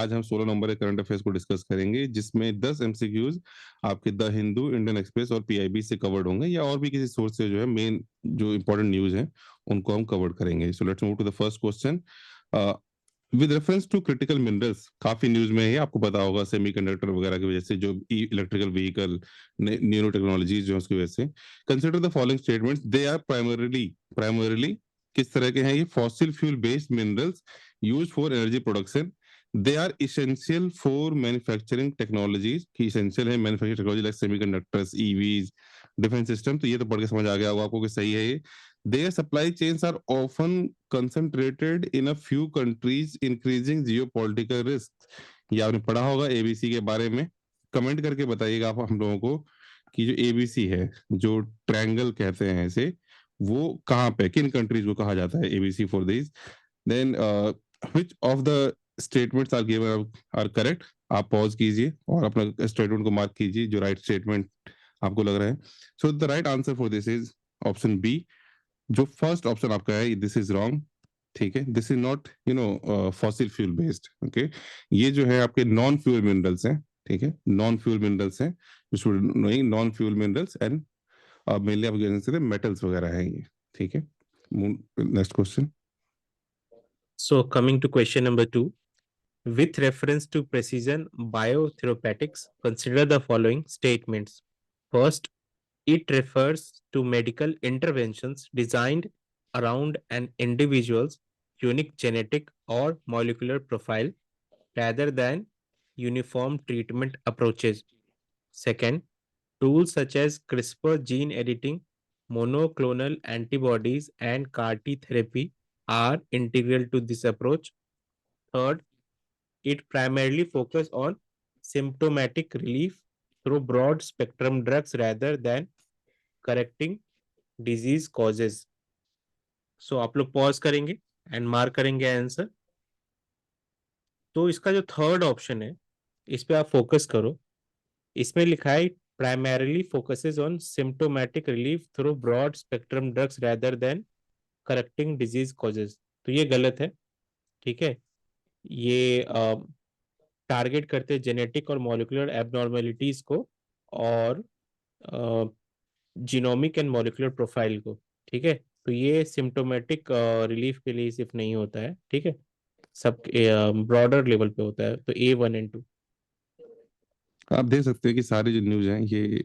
आज हम 16 नंबर के करंट अफेयर्स को डिस्कस करेंगे, जिसमें 10 एमसीक्यूज आपके द हिंदू, इंडियन एक्सप्रेस और पीआईबी से कवर्ड होंगे, या और भी किसी सोर्स से जो है मेन जो इंपॉर्टेंट न्यूज है उनको हम कवर करेंगे। So let's move to the first question. With reference to critical minerals, काफी न्यूज में है, आपको पता होगा सेमीकंडक्टर वगैरह की वजह से जो इलेक्ट्रिकल व्हीकल, न्यूरो टेक्नोलॉजीज जो उसकी वजह से, consider the following statements, they are primarily किस तरह के हैं ये? Fossil fuel based minerals used for energy production, they are essential for manufacturing technologies, की इसेंशियल है manufacturing technology like semiconductors, EVs, defence system. तो ये तो पढ़ के समझ आ गया होगा आपको कि सही है ये। Their supply chains are often concentrated in a few countries, increasing geopolitical risks. ये आपने पढ़ा होगा एबीसी के बारे में। कमेंट करके बताइएगा आप हम लोगों को कि जो एबीसी है, जो ट्रायंगल कहते हैं इसे, वो कहाँ पे, किन कंट्रीज को कहा जाता है ABC for this. Then which of the statements are given are correct. आप पॉज कीजिए और अपना स्टेटमेंट को मार्क कीजिए जो राइट स्टेटमेंट आपको लग रहा है। So the right answer for this is option B. जो फर्स्ट ऑप्शन आपका है, दिस इज रॉन्ग। ठीक है, this is not fossil fuel based. Okay, ये जो है आपके नॉन फ्यूल मिनरल्स हैं। ठीक है, नॉन फ्यूल मिनरल्स हैं, knowing non fuel minerals and mainly आप कह सकते हैं मेटल्स वगैरह हैं ये। ठीक है, next question. So coming to question number 2, with reference to precision biotherapeutics, consider the following statements. First, it refers to medical interventions designed around an individual's unique genetic or molecular profile rather than uniform treatment approaches. Second, tools such as CRISPR gene editing, monoclonal antibodies, and CAR T therapy are integral to this approach. Third, it primarily focuses on symptomatic relief through broad spectrum drugs rather than correcting disease causes. So आप लोग pause करेंगे and mark करेंगे answer. तो इसका जो third option है, इस पे आप फोकस करो। इसमें लिखा है primarily focuses on symptomatic relief through broad spectrum drugs rather than correcting disease causes. तो ये गलत है। ठीक है, ये टारगेट करते हैं जेनेटिक और मॉलिक्यूलर एबनॉर्मेलिटीज को और जीनोमिक एंड मॉलिक्यूलर प्रोफाइल को। ठीक है, तो ये सिम्टोमेटिक रिलीफ के लिए सिर्फ नहीं होता है। ठीक है, सब ब्रॉडर लेवल पे होता है। तो A1 and 2। आप देख सकते हैं कि सारी जो न्यूज हैं ये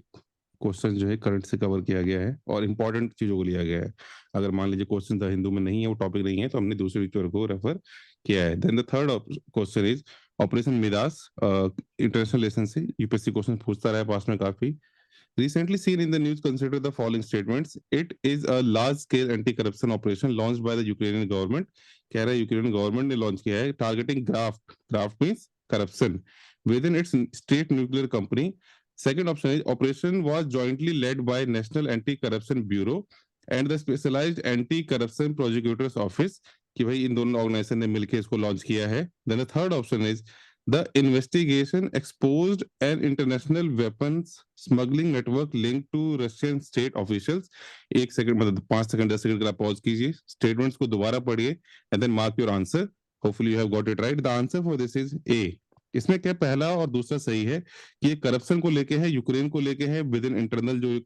क्वेश्चन जो है करंट से कवर किया गया है और इंपॉर्टेंट चीजों को लिया गया है। अगर मान लीजिए क्वेश्चन द हिंदू में नहीं है, वो टॉपिक नहीं है, तो हमने दूसरे पिक्चर को रेफर किया है। Then the third question is operation Midas. International lesson से यूपीएससी क्वेश्चन पूछता रहा है पास में काफी। Recently seen in the news, consider the following statements. It is a large-scale anti-corruption operation launched by the Ukrainian government. कह रहा है Ukraine government ने लॉन्च किया है, targeting graft means corruption within its state nuclear company. Second option is operation was jointly led by National Anti-Corruption Bureau and the Specialized Anti-Corruption Prosecutors Office, कि भाई इन दोनों organisation ने मिलकर इसको लॉन्च किया है। Then the third option is the investigation exposed an international weapons smuggling network linked to Russian state officials. एक second, मतलब 5 सेकंड 10 सेकंड का पॉज कीजिए, स्टेटमेंट्स को दोबारा पढ़िए and then mark your answer. Hopefully you have got it right. The answer for this is A. इसमें क्या पहला और दूसरा सही है कि ये करप्शन को लेके है, यूक्रेन को लेके है, विद इन इंटरनल जो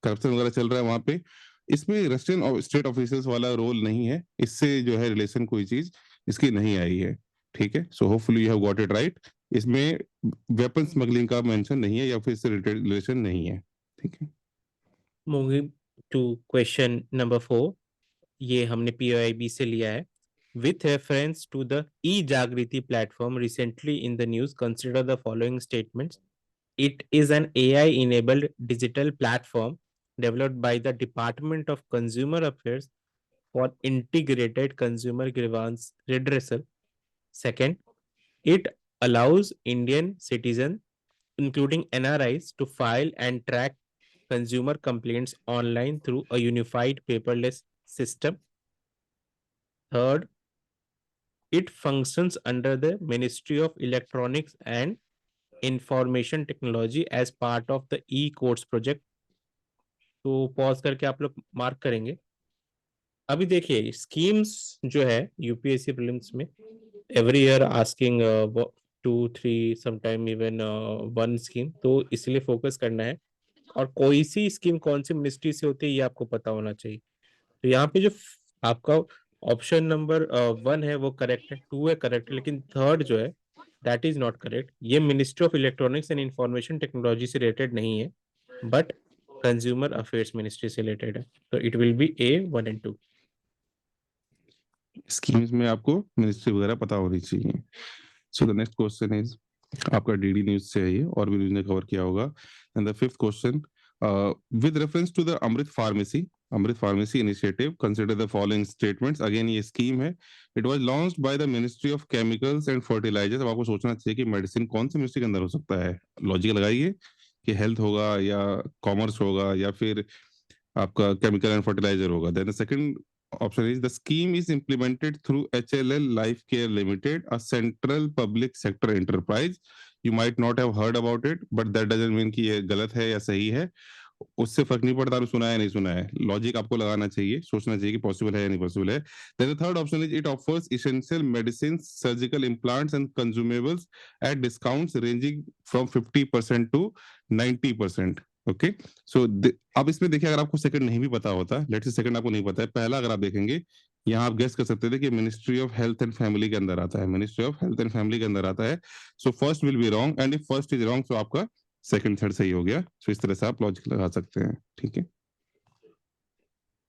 करप्शन वगैरह चल रहा है वहां पे। इसमें रशियन स्टेट ऑफिसर्स वाला रोल नहीं है, इससे जो है रिलेशन कोई चीज इसकी नहीं आई है। ठीक है, so hopefully you have got it right. इसमें वेपन स्मगलिंग का मेंशन नहीं है या फिर इससे रिलेटेड रिलेशन नहीं है। ठीक है, मूविंग टू क्वेश्चन नंबर 4, ये हमने POIB से लिया है। With reference to the e-Jagriti platform recently in the news, consider the following statements. It is an AI-enabled digital platform developed by the Department of Consumer Affairs for integrated consumer grievance redressal. Second, it allows Indian citizens, including NRIs, to file and track consumer complaints online through a unified paperless system. Third, it functions under the Ministry of Electronics and Information Technology as part of the e-courts project. तो pause करके आप लोग mark करेंगे। अभी देखिए schemes जो है UPSC prelims में every year asking 2 3 sometime even 1 scheme, तो इसलिए फोकस करना है। और कोई सी स्कीम कौन सी मिनिस्ट्री से होती है ये आपको पता होना चाहिए। तो यहाँ पे जो आपका ऑप्शन नंबर 1 है वो करेक्ट है, 2 है करेक्ट है, लेकिन थर्ड जो है दैट इज नॉट करेक्ट। ये ministry of electronics and information technology से रिलेटेड नहीं है, बट कंज्यूमर अफेयर्स मिनिस्ट्री से रिलेटेड है। तो it will be A 1 and 2। Schemes में आपको मिनिस्ट्री वगैरह पता होनी चाहिए। So the next question is, आपका डीडी न्यूज से है ये, और भी न्यूज ने कवर किया होगा। And the fifth question, with reference to the Amrit pharmacy initiative consider the following statements. Again ये स्कीम है, it was launched by the ministry of chemicals and fertilizers. अब आपको सोचना चाहिए कि मेडिसिन कौन सी मिनिस्ट्री के अंदर हो सकता है। लॉजिक लगाइए कि हेल्थ होगा या कॉमर्स होगा या फिर आपका केमिकल एंड फर्टिलाइजर होगा। Then the second option is the scheme is implemented through HLL Life Care Limited, a central public sector enterprise. You might not have heard about it, but that doesn't mean कि ये गलत है या सही है, उससे फर्क नहीं पड़ता आपने सुना है नहीं सुना है। लॉजिक आपको लगाना चाहिए, सोचना चाहिए कि पॉसिबल है या नहीं पॉसिबल है। Then the third option is it offers essential medicines, surgical implants and consumables at discounts ranging from 50% to 90%। Okay, सो अब इसमें देखिए, अगर आपको सेकंड नहीं भी पता होता, लेट्स से सेकंड आपको नहीं पता है, पहला अगर आप देखेंगे यहाँ आप गेस कर सकते थे कि ministry of health and family के अंदर आता है, ministry of health and family के अंदर आता है। So first will be wrong, and if first is wrong तो आपका सेकंड थर्ड सही हो गया। सो इस तरह से आप लॉजिक लगा सकते हैं। ठीक है,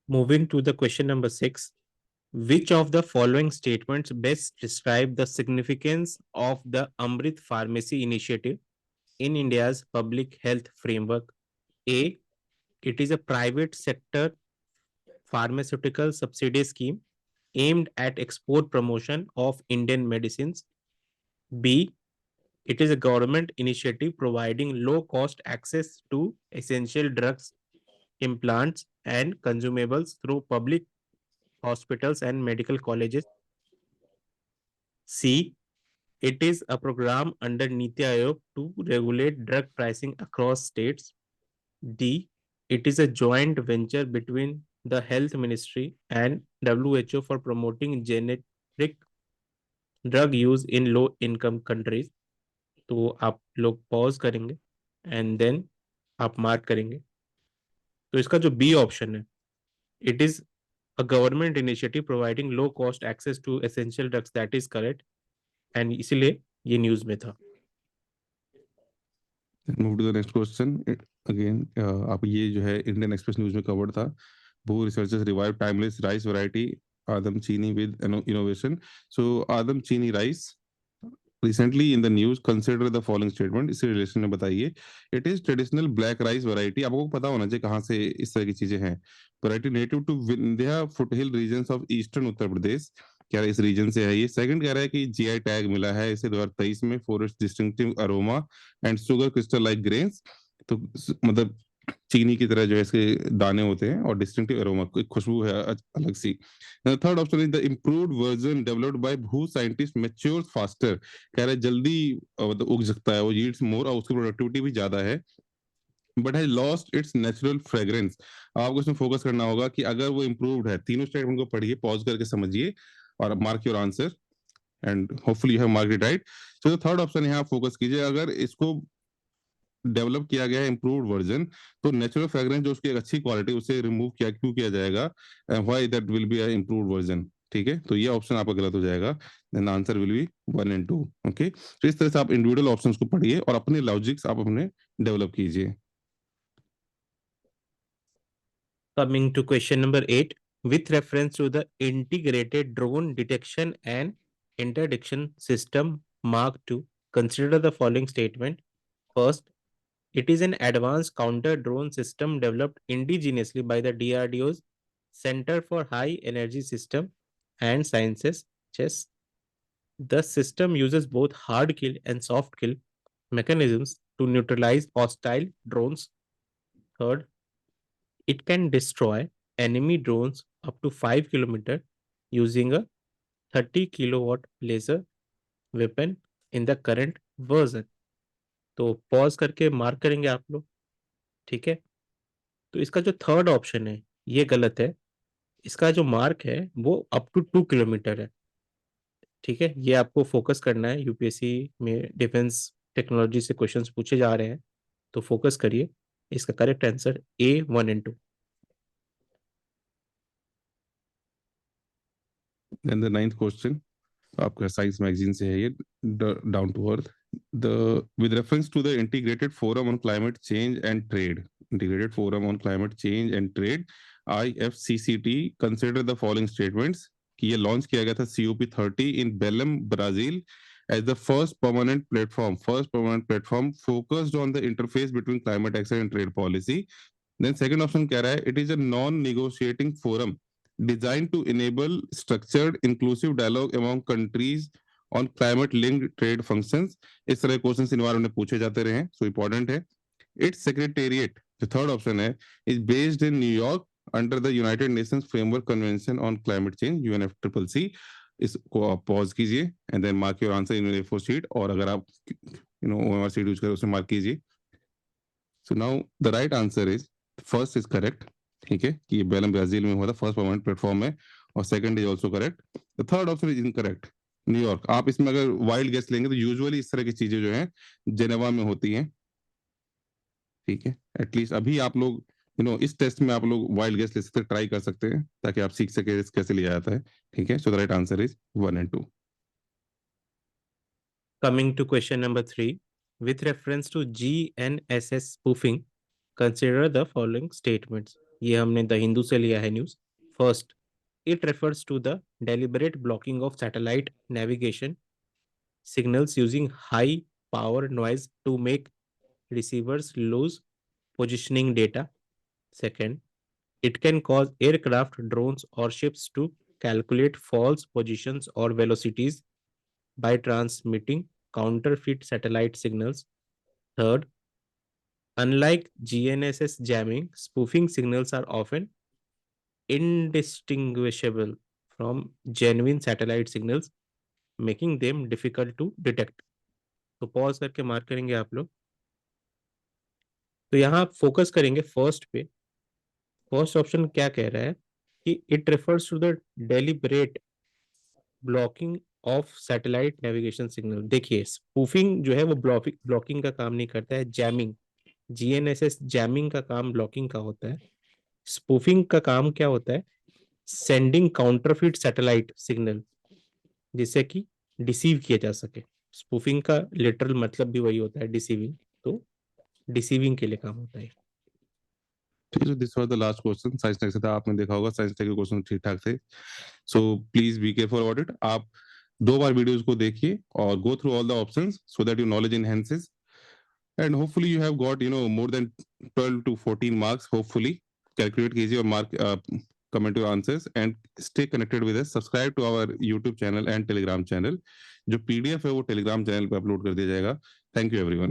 Moving to the question number 6, which of the following statements best describe the significance of the Amrit Pharmacy Initiative in India's public health framework? A, it is a private sector pharmaceutical subsidy scheme aimed at export promotion of Indian medicines. B, it is a government initiative providing low cost access to essential drugs, implants, and consumables through public hospitals and medical colleges. C, it is a program under Niti Aayog to regulate drug pricing across states. D, it is a joint venture between the Health Ministry and WHO for promoting generic drug use in low income countries. तो आप लोग pause करेंगे and then आप mark करेंगे। तो इसका जो B option है, it is a government initiative providing low cost access to essential drugs, that is correct, and इसीलिए ये न्यूज में था। Move to the next question. Again आप ये जो है इंडियन एक्सप्रेस न्यूज में कवर्ड था। Who researchers revive timeless rice variety Adam Chini with innovation. So Adam Chini rice recently in the news, consider the following statement, इस relation में बताइए। It is traditional black rice variety। आपको पता होना चाहिए कहाँ से इस तरह की चीजें हैं। Variety native to Vindhya foothill regions of eastern Uttar Pradesh, क्या इस रीजन से है ये। सेकंड कह रहा है कि जीआई टैग मिला है इसे 2023 में for its distinctive aroma and sugar crystal like grains. तो मतलब चीनी की तरह जो है इसके दाने होते हैं और डिस्टिंक्टिव अरोमा, कोई खुशबू है अलग सी। Third option is the improved version developed by भू साइंटिस्ट मैच्योर्स फास्टर। कह रहा है जल्दी मतलब उग सकता है वो, यील्ड्स मोर, और उसकी प्रोडक्टिविटी भी ज्यादा है, but has lost its natural fragrance. आपको इसमें फोकस करना होगा कि अगर वो इम्प्रूव्ड है, तीनों स्टेटमेंट को पढ़िए, पॉज करके समझिए और mark your answer and hopefully you have marked it right. So the third option यहाँ फोकस कीजिए, अगर इसको डेवलप किया गया है इम्प्रूव्ड वर्जन, तो नेचुरल फ्रेग्रेंस जो उसकी एक अच्छी क्वालिटी, उसे रिमूव किया क्यों किया जाएगा, why that will be a improved version. ठीक है, तो ये ऑप्शन आपका गलत हो जाएगा। Then answer will be 1 and 2। Okay, तो इस तरह से आप इंडिविजुअल ऑप्शंस को पढ़िए और अपने लॉजिक्स आप अपने डेवलप कीजिए। Coming to question number 8, with reference to the integrated drone detection and interdiction system Mark II, consider the following statement. First, it is an advanced counter drone system developed indigenously by the DRDO's Center for High Energy System and Sciences, CHESS. The system uses both hard kill and soft kill mechanisms to neutralize hostile drones. Third, it can destroy enemy drones up to 5 kilometers using a 30 kilowatt laser weapon in the current version. तो pause करके mark करेंगे आप लोग। ठीक है, तो इसका जो थर्ड ऑप्शन है ये गलत है। इसका जो मार्क है वो अप टू 2 किलोमीटर है। ठीक है, ये आपको फोकस करना है। यूपीएससी में डिफेंस टेक्नोलॉजी से क्वेश्चंस पूछे जा रहे हैं, तो फोकस करिए। इसका correct answer A 1 and 2। Then the ninth question, आपका साइंस मैगजीन से है ये, down to earth, the with reference to the integrated forum on climate change and trade, integrated forum on climate change and trade, IFCCT consider the following statements, कि ये launch किया गया था COP30 in Belém, Brazil, as the first permanent platform focused on the interface between climate action and trade policy. Then second option कह रहा है, it is a non-negotiating forum designed to enable structured, inclusive dialogue among countries on climate-linked trade functions. इस तरह questions environment में पूछे जाते रहे हैं, सो इम्पोर्टेंट है. Its secretariat, जो थर्ड ऑप्शन है, is based in New York under the United Nations Framework Convention on Climate Change, UNFCCC. इसको आप पॉज कीजिए and then mark your answer in A4 sheet, और अगर आप OMR शीट यूज करें उसे मार्क कीजिए. So now the right answer is first is correct. ठीक है, कि बेलम ब्राजील में हुआ था, फर्स्ट परमानेंट प्लेटफॉर्म में, और second is also correct. The third option is incorrect, New York. आप इसमें अगर वाइल्ड गेस लेंगे तो यूजुअली इस तरह की चीजें जो हैं जेनेवा में होती हैं. ठीक है, एटलीस्ट अभी आप लोग इस टेस्ट में आप लोग वाइल्ड गेस ले सकते हैं, ट्राई कर सकते हैं, ताकि आप सीख सके कैसे लिया जाता है. ठीक है, so the right answer is 1 and 2. Coming to question number 3, with reference to GNSS spoofing, consider the following statements. ये हमने द हिंदू से लिया है news. First, it refers to the deliberate blocking of satellite navigation signals using high power noise to make receivers lose positioning data. Second, it can cause aircraft, drones, or ships to calculate false positions or velocities by transmitting counterfeit satellite signals. Third, unlike GNSS jamming, spoofing signals are often indistinguishable from genuine satellite signals, making them difficult to detect. तो pause करके mark करेंगे आप लोग. तो यहाँ आप focus करेंगे first पे. फर्स्ट ऑप्शन क्या कह रहा है कि it refers to the deliberate blocking of satellite navigation signal. देखिए, स्पूफिंग जो है वो ब्लॉकिंग का काम नहीं करता है, जैमिंग. जीएनएसएस जैमिंग का काम ब्लॉकिंग का होता है. स्पूफिंग का काम क्या होता है? सेंडिंग काउंटरफिट सैटेलाइट सिग्नल, जिससे कि डिसीव किया जा सके. स्पूफिंग का लिटरल मतलब भी वही होता है, डिसीविंग. तो डिसीविंग के लिए काम होता है. ठीक है, this was the last question. Science tech से था, आपने देखा होगा साइंस टेक के क्वेश्चन ठीक ठाक थे, so please be careful about it. आप 2 बार वीडियोस को देखिए और go through all the options so that your knowledge enhances, and hopefully you have got more than 12 to 14 marks. Hopefully calculate कीजिए और mark comment your answers and stay connected with us. Subscribe to our YouTube channel and Telegram channel. जो PDF है वो Telegram channel पे upload कर दिया जाएगा. Thank you everyone.